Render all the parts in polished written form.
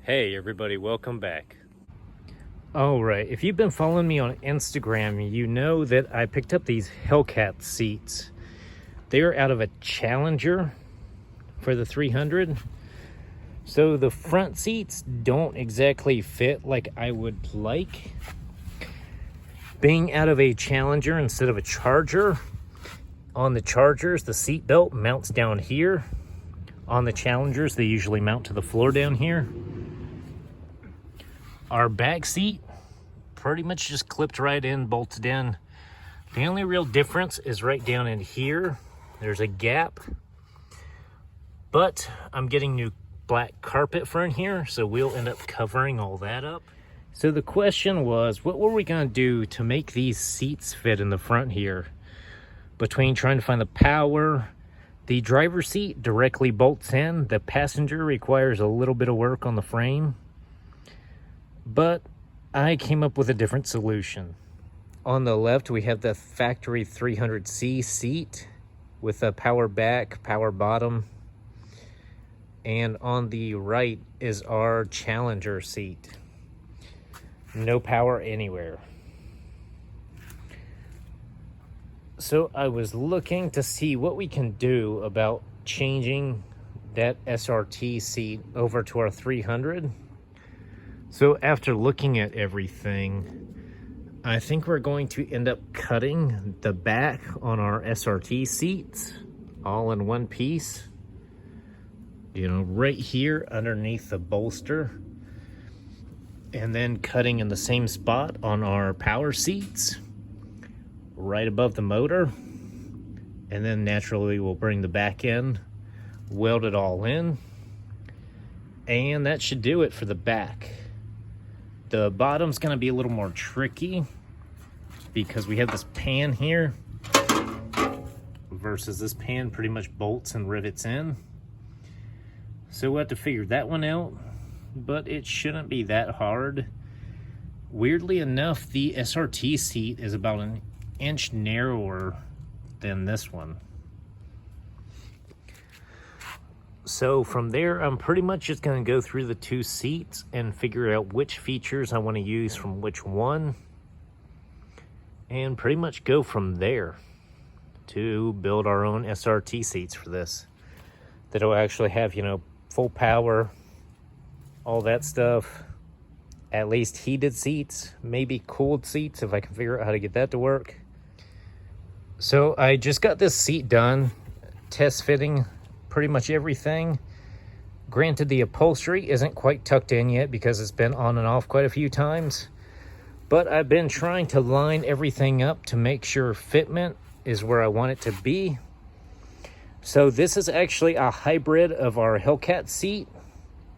Hey everybody, welcome back. All right, if you've been following me on Instagram, you know that I picked up these Hellcat seats. They're out of a Challenger for the 300. So the front seats don't exactly fit like I would like. Being out of a Challenger instead of a Charger, on the Chargers, the seat belt mounts down here. On the Challengers, they usually mount to the floor down here. Our back seat pretty much just clipped right in, bolted in. The only real difference is right down in here. There's a gap, but I'm getting new black carpet for in here, so we'll end up covering all that up. So the question was, what were we gonna do to make these seats fit in the front here? Between trying to find the power, the driver's seat directly bolts in. The passenger requires a little bit of work on the frame. But I came up with a different solution. On the left, we have the factory 300C seat with a power back, power bottom. And on the right is our Challenger seat. No power anywhere. So I was looking to see what we can do about changing that SRT seat over to our 300. So after looking at everything, I think we're going to end up cutting the back on our SRT seats all in one piece. You know, right here underneath the bolster. And then cutting in the same spot on our power seats, right above the motor. And then naturally we'll bring the back in, weld it all in. And that should do it for the back. The bottom's gonna be a little more tricky because we have this pan here versus this pan pretty much bolts and rivets in. So we'll have to figure that one out, but it shouldn't be that hard. Weirdly enough, the SRT seat is about an inch narrower than this one. So from there, I'm pretty much just going to go through the two seats and figure out which features I want to use from which one, and pretty much go from there to build our own SRT seats for this. That'll actually have, you know, full power, all that stuff, at least heated seats, maybe cooled seats if I can figure out how to get that to work. So I just got this seat done, test fitting pretty much everything. Granted, the upholstery isn't quite tucked in yet because it's been on and off quite a few times, but I've been trying to line everything up to make sure fitment is where I want it to be. So this is actually a hybrid of our Hellcat seat.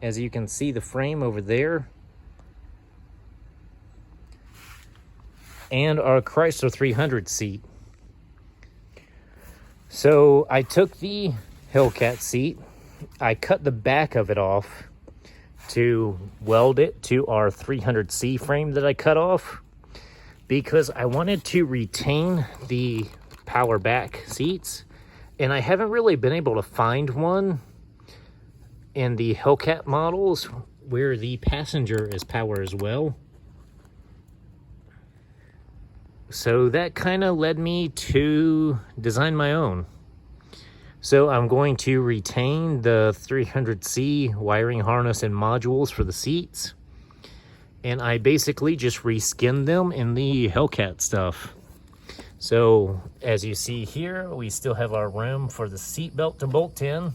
As you can see, the frame over there, and our Chrysler 300 seat. So I took the Hellcat seat, I cut the back of it off to weld it to our 300C frame that I cut off because I wanted to retain the power back seats, and I haven't really been able to find one in the Hellcat models where the passenger is power as well. So that kind of led me to design my own. So I'm going to retain the 300C wiring harness and modules for the seats. And I basically just reskinned them in the Hellcat stuff. So as you see here, we still have our room for the seat belt to bolt in.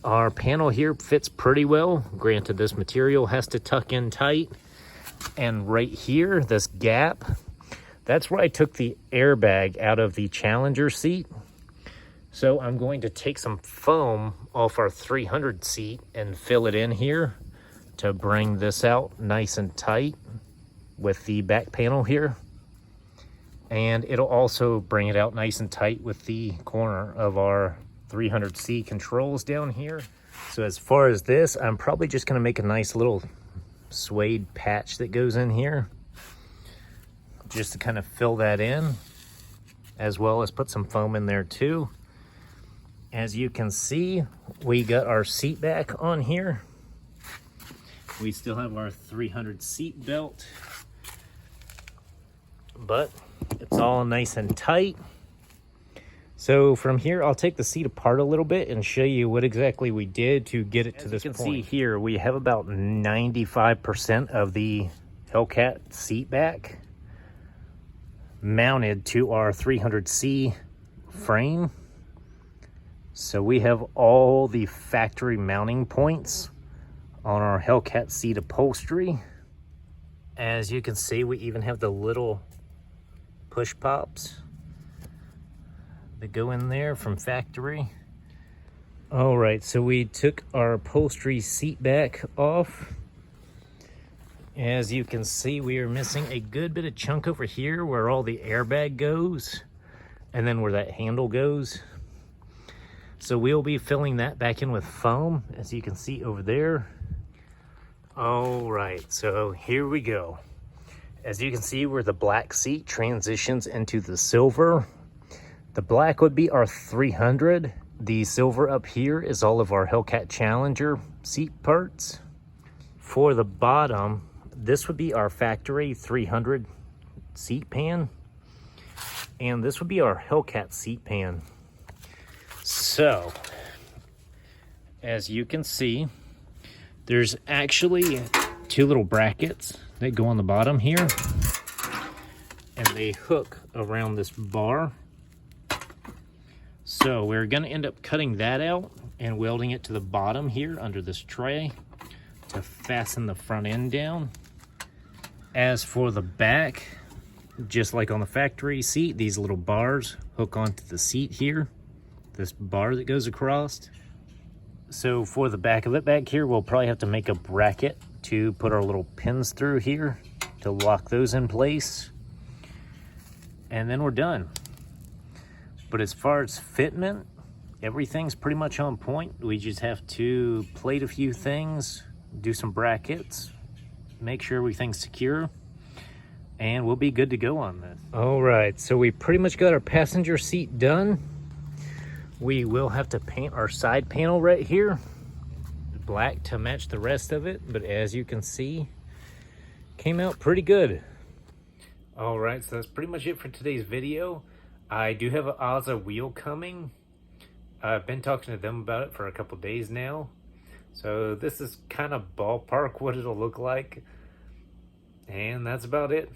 Our panel here fits pretty well. Granted, this material has to tuck in tight. And right here, this gap, that's where I took the airbag out of the Challenger seat. So I'm going to take some foam off our 300 seat and fill it in here to bring this out nice and tight with the back panel here. And it'll also bring it out nice and tight with the corner of our 300C controls down here. So as far as this, I'm probably just gonna make a nice little suede patch that goes in here just to kind of fill that in, as well as put some foam in there too. As you can see, we got our seat back on here. We still have our 300 seat belt, but it's all nice and tight. So from here, I'll take the seat apart a little bit and show you what exactly we did to get it to this point. As you can see here, we have about 95% of the Hellcat seat back mounted to our 300C frame. So we have all the factory mounting points on our Hellcat seat upholstery. As you can see, we even have the little push pops that go in there from factory. All right, so we took our upholstery seat back off. As you can see, we are missing a good bit of chunk over here where all the airbag goes and then where that handle goes. So we'll be filling that back in with foam, as you can see over there. All right, so here we go. As you can see, where the black seat transitions into the silver. The black would be our 300. The silver up here is all of our Hellcat Challenger seat parts. For the bottom, this would be our factory 300 seat pan. And this would be our Hellcat seat pan. So, as you can see, there's actually two little brackets that go on the bottom here. And they hook around this bar. So we're going to end up cutting that out and welding it to the bottom here under this tray to fasten the front end down. As for the back, just like on the factory seat, these little bars hook onto the seat here, this bar that goes across. So for the back of it back here, we'll probably have to make a bracket to put our little pins through here to lock those in place. And then we're done. But as far as fitment, everything's pretty much on point. We just have to plate a few things, do some brackets, make sure everything's secure, and we'll be good to go on this. All right, so we pretty much got our passenger seat done. We will have to paint our side panel right here black to match the rest of it, but as you can see, came out pretty good. All right, so that's pretty much it for today's video. I do have an Azza wheel coming. I've been talking to them about it for a couple days now. So this is kind of ballpark what it'll look like. And that's about it.